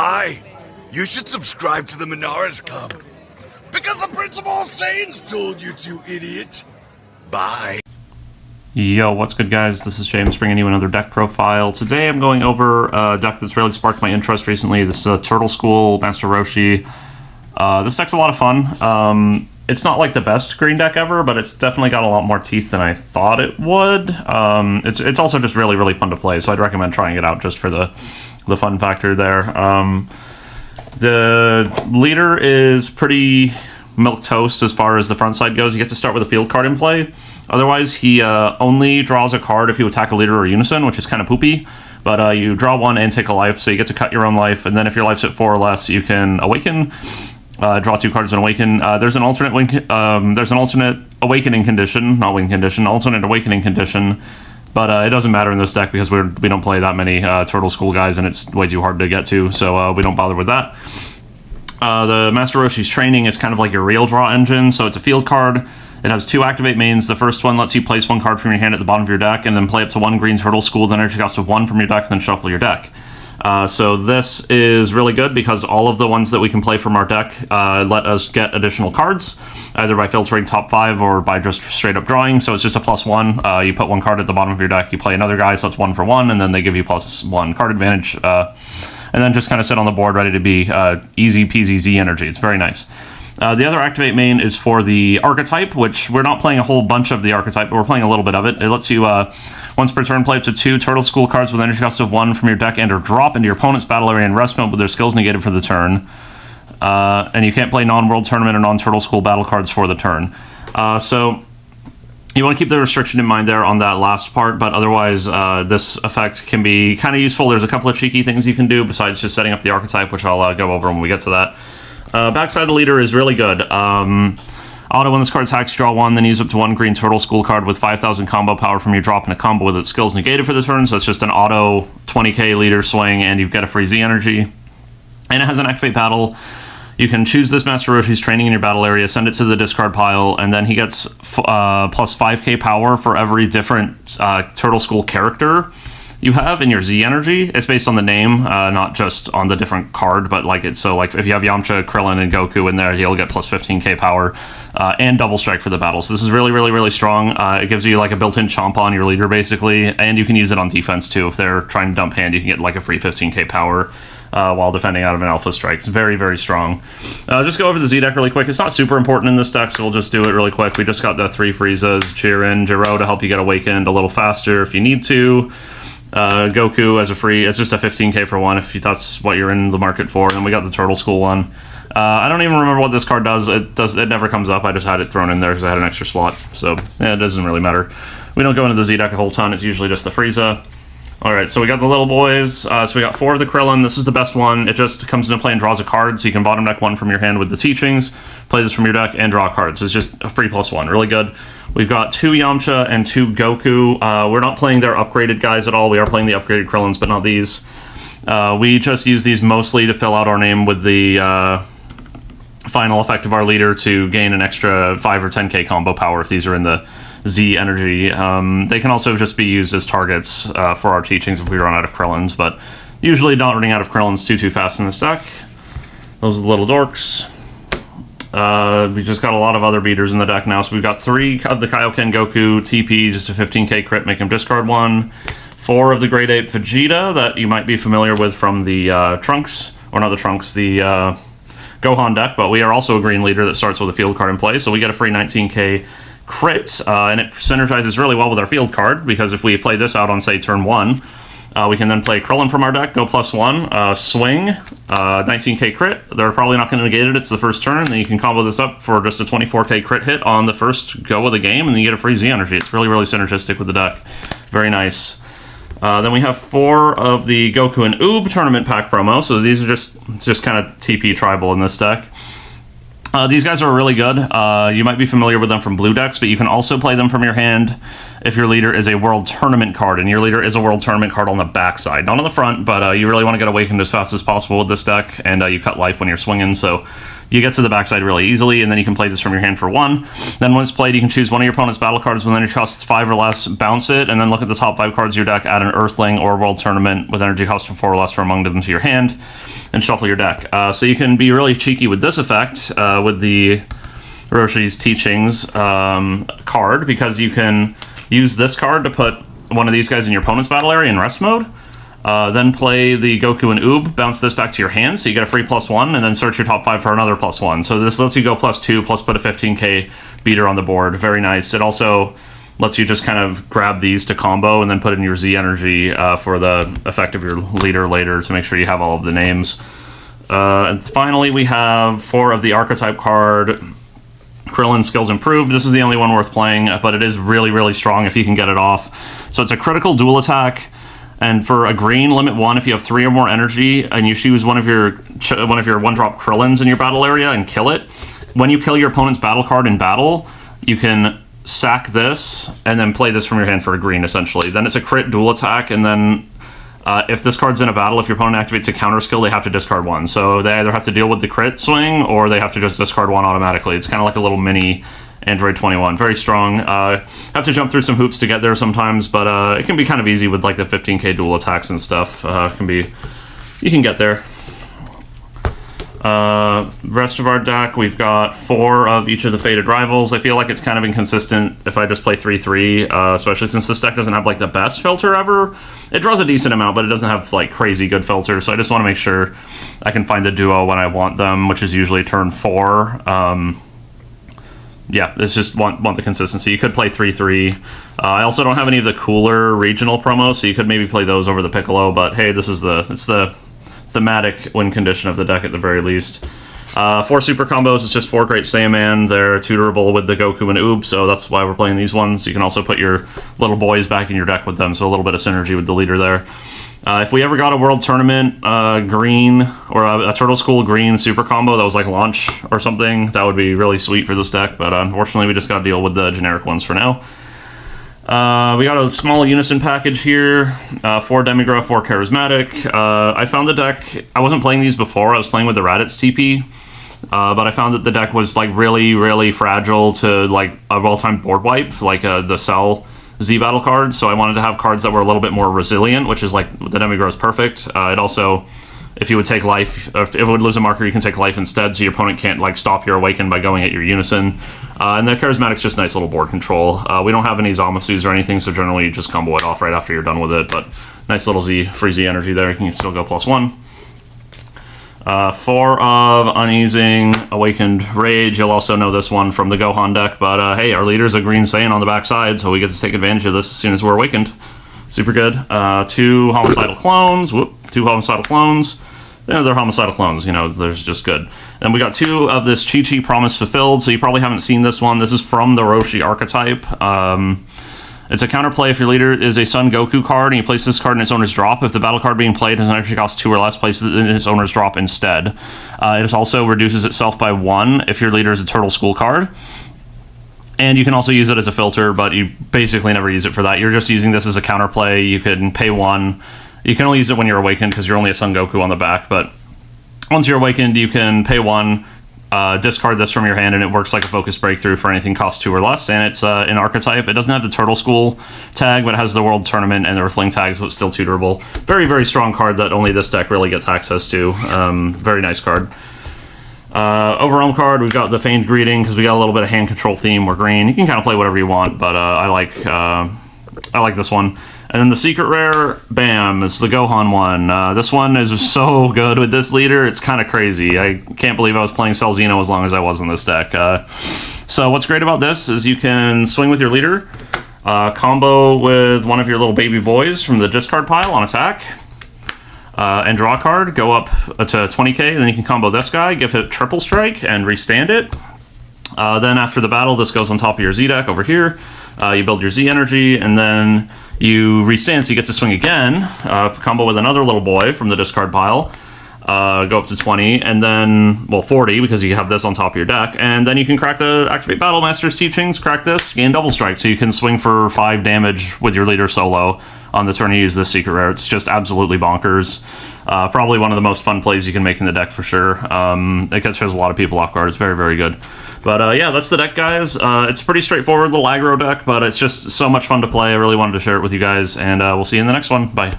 Hi, you should subscribe to the Minaris Club. Because the Principal Saiyans told you to, idiot. Bye. Yo, what's good guys? This is James bringing you another deck profile. Today I'm going over a deck that's really sparked my interest recently. This is Turtle School, Master Roshi. This deck's a lot of fun. It's not like the best green deck ever, but it's definitely got a lot more teeth than I thought it would. It's also just really, really fun to play, so I'd recommend trying it out just for the fun factor there. The leader is pretty milquetoast as far as the front side goes. You get to start with a field card in play. Otherwise, he only draws a card if you attack a leader or unison, which is kind of poopy. But you draw one and take a life, so you get to cut your own life. And then if your life's at 4 or less, you can awaken. Draw 2 cards and awaken. There's an alternate awakening condition, not win condition, alternate awakening condition. But it doesn't matter in this deck because we don't play that many Turtle School guys, and it's way too hard to get to, so we don't bother with that. The Master Roshi's training is kind of like your real draw engine, so it's a field card. It has 2 activate mains. The first one lets you place 1 card from your hand at the bottom of your deck, and then play up to 1 green Turtle School with energy cost of 1 from your deck, and then shuffle your deck. So this is really good because all of the ones that we can play from our deck let us get additional cards, either by filtering top 5 or by just straight up drawing. So it's just a +1. You put 1 card at the bottom of your deck, you play another guy, so it's 1 for 1, and then they give you +1 card advantage. And then just kind of sit on the board ready to be easy peasy Z energy. It's very nice. The other activate main is for the archetype, which we're not playing a whole bunch of the archetype, but we're playing a little bit of it. It lets you, once per turn, play up to 2 Turtle School cards with energy cost of 1 from your deck and or drop into your opponent's battle area in rest mode with their skills negated for the turn. And you can't play non-World Tournament or non-Turtle School battle cards for the turn. So you want to keep the restriction in mind there on that last part, but otherwise this effect can be kind of useful. There's a couple of cheeky things you can do besides just setting up the archetype, which I'll go over when we get to that. Backside of the leader is really good. Auto, when this card attacks, draw 1, then use up to 1 green Turtle School card with 5,000 combo power from your drop in a combo with its skills negated for the turn, so it's just an auto 20k leader swing, and you get a free Z energy. And it has an activate battle. You can choose this Master Roshi's training in your battle area, send it to the discard pile, and then he gets plus 5k power for every different Turtle School character you have in your Z energy. It's based on the name, not just on the different card, but like it's so like if you have Yamcha, Krillin, and Goku in there, he'll get plus 15k power and double strike for the battle. So this is really, really, really strong. It gives you like a built-in chomp on your leader basically, and you can use it on defense too. If they're trying to dump hand, you can get like a free 15k power while defending out of an alpha strike. It's very, very strong. Just go over the Z deck really quick. It's not super important in this deck, so we'll just do it really quick. We just got the 3 Friezas, Jiren, Jiro to help you get awakened a little faster if you need to. Goku as a free, it's just a 15k for 1 if that's what you're in the market for. And then we got the Turtle School one. I don't even remember what this card does. It never comes up. I just had it thrown in there because I had an extra slot. So yeah, it doesn't really matter. We don't go into the Z deck a whole ton. It's usually just the Frieza. Alright, so we got the little boys. So we got 4 of the Krillin. This is the best one. It just comes into play and draws a card, so you can bottom deck 1 from your hand with the teachings, play this from your deck, and draw a card. So it's just a free +1. Really good. We've got 2 Yamcha and 2 Goku. We're not playing their upgraded guys at all. We are playing the upgraded Krillins, but not these. We just use these mostly to fill out our name with the final effect of our leader to gain an extra 5 or 10k combo power if these are in the Z energy. They can also just be used as targets for our teachings if we run out of Krillins, but usually not running out of Krillins too fast in this deck. Those are the little dorks. We just got a lot of other beaters in the deck now, so we've got 3 of the Kaioken Goku TP, just a 15k crit, make him discard 1. 4 of the Great Ape Vegeta that you might be familiar with from the Trunks, or not the Trunks, the Gohan deck, but we are also a green leader that starts with a field card in play, so we get a free 19k crit, and it synergizes really well with our field card, because if we play this out on, say, turn 1, we can then play Krillin from our deck, go +1, swing, 19k crit. They're probably not going to negate it, it's the first turn, then you can combo this up for just a 24k crit hit on the first go of the game, and then you get a free Z energy. It's really, really synergistic with the deck. Very nice. Then we have 4 of the Goku and Oob tournament pack promo, so these are just kind of TP tribal in this deck. These guys are really good. You might be familiar with them from blue decks, but you can also play them from your hand if your leader is a World Tournament card, and your leader is a World Tournament card on the backside. Not on the front, but you really want to get awakened as fast as possible with this deck, and you cut life when you're swinging, so you get to the backside really easily, and then you can play this from your hand for 1. Then when it's played, you can choose one of your opponent's battle cards with energy costs 5 or less, bounce it, and then look at the top 5 cards of your deck, add an Earthling or World Tournament with energy cost of 4 or less from among them to your hand. and shuffle your deck. So you can be really cheeky with this effect, with the Roshi's Teachings card, because you can use this card to put one of these guys in your opponent's battle area in rest mode. Then play the Goku and Oob, bounce this back to your hand, so you get a free +1, and then search your top 5 for another +1. So this lets you go +2, plus put a 15k beater on the board. Very nice. It also lets you just kind of grab these to combo and then put in your Z energy for the effect of your leader later to make sure you have all of the names. And finally, we have 4 of the Archetype card. Krillin skills improved. This is the only one worth playing, but it is really, really strong if you can get it off. So it's a critical dual attack. And for a green, limit 1 if you have 3 or more energy, and you choose one of your 1-drop Krillins in your battle area and kill it. When you kill your opponent's battle card in battle, you can sack this and then play this from your hand for a green, essentially. Then it's a crit dual attack, and then if this card's in a battle, if your opponent activates a counter skill, they have to discard 1. So they either have to deal with the crit swing, or they have to just discard 1 automatically. It's kind of like a little mini Android 21. Very strong. Have to jump through some hoops to get there sometimes, but it can be kind of easy with like the 15k dual attacks and stuff. You can get there. Rest of our deck, we've got 4 of each of the Fated Rivals. I feel like it's kind of inconsistent if I just play 3/3, especially since this deck doesn't have like the best filter ever. It draws a decent amount, but it doesn't have like crazy good filters, so I just want to make sure I can find the duo when I want them, which is usually turn 4. Yeah, it's just want the consistency. You could play 3/3. I also don't have any of the cooler regional promos, so you could maybe play those over the Piccolo, but hey, it's the thematic win condition of the deck at the very least. 4 super combos, it's just 4 Great Saiyaman. They're tutorable with the Goku and Oob, so that's why we're playing these ones. You can also put your little boys back in your deck with them, so a little bit of synergy with the leader there. If we ever got a World Tournament green, or a Turtle School green super combo that was like launch or something, that would be really sweet for this deck, but unfortunately we just got to deal with the generic ones for now. We got a small Unison package here, 4 Demigra, 4 Charismatic. I found the deck, I wasn't playing these before, I was playing with the Raditz TP, but I found that the deck was like really, really fragile to like a well-timed board wipe, like the Cell Z battle cards, so I wanted to have cards that were a little bit more resilient, which is like the Demigra is perfect. It also, if you would take life, if it would lose a marker, you can take life instead, so your opponent can't like stop your Awaken by going at your Unison. And the Charismatic's just nice little board control. We don't have any Zamasus or anything, so generally you just combo it off right after you're done with it, but nice little free Z energy there. You can still go +1. 4 of Uneasing Awakened Rage. You'll also know this one from the Gohan deck, but hey, our leader's a Green Saiyan on the backside, so we get to take advantage of this as soon as we're awakened. Super good. 2 Homicidal Clones. 2 Homicidal Clones. Yeah, they're Homicidal Clones, you know, they're just good. And we got 2 of this Chi-Chi Promise Fulfilled, so you probably haven't seen this one. This is from the Roshi archetype. It's a counterplay if your leader is a Son Goku card and you place this card in its owner's drop. If the battle card being played has an energy cost 2 or less, place it in its owner's drop instead. It also reduces itself by 1 if your leader is a Turtle School card. And you can also use it as a filter, but you basically never use it for that. You're just using this as a counterplay. You can pay 1. You can only use it when you're awakened because you're only a Son Goku on the back, but once you're awakened, you can pay 1, discard this from your hand, and it works like a Focus Breakthrough for anything cost 2 or less, and it's an archetype. It doesn't have the Turtle School tag, but it has the World Tournament and the Riffling tag, so it's still tutorable. Very, very strong card that only this deck really gets access to. Very nice card. Overwhelm card, we've got the Feigned Greeting, because we got a little bit of hand control theme. We're green. You can kind of play whatever you want, but I like this one. And then the secret rare, bam, it's the Gohan one. This one is so good with this leader, it's kind of crazy. I can't believe I was playing Cell Xeno as long as I was in this deck. So what's great about this is you can swing with your leader, combo with one of your little baby boys from the discard pile on attack, and draw a card, go up to 20k, then you can combo this guy, give it triple strike, and restand it. Then after the battle, this goes on top of your Z deck over here. You build your Z energy, and then you restand, so you get to swing again, combo with another little boy from the discard pile, go up to 20, and then, well, 40, because you have this on top of your deck, and then you can crack the Activate Battle Master's Teachings, crack this, gain double strike, so you can swing for 5 damage with your leader solo on the turn you use this secret rare. It's just absolutely bonkers. Probably one of the most fun plays you can make in the deck for sure. It catches a lot of people off guard. It's very, very good. But yeah, that's the deck, guys. It's a pretty straightforward little aggro deck, but it's just so much fun to play. I really wanted to share it with you guys, and we'll see you in the next one. Bye.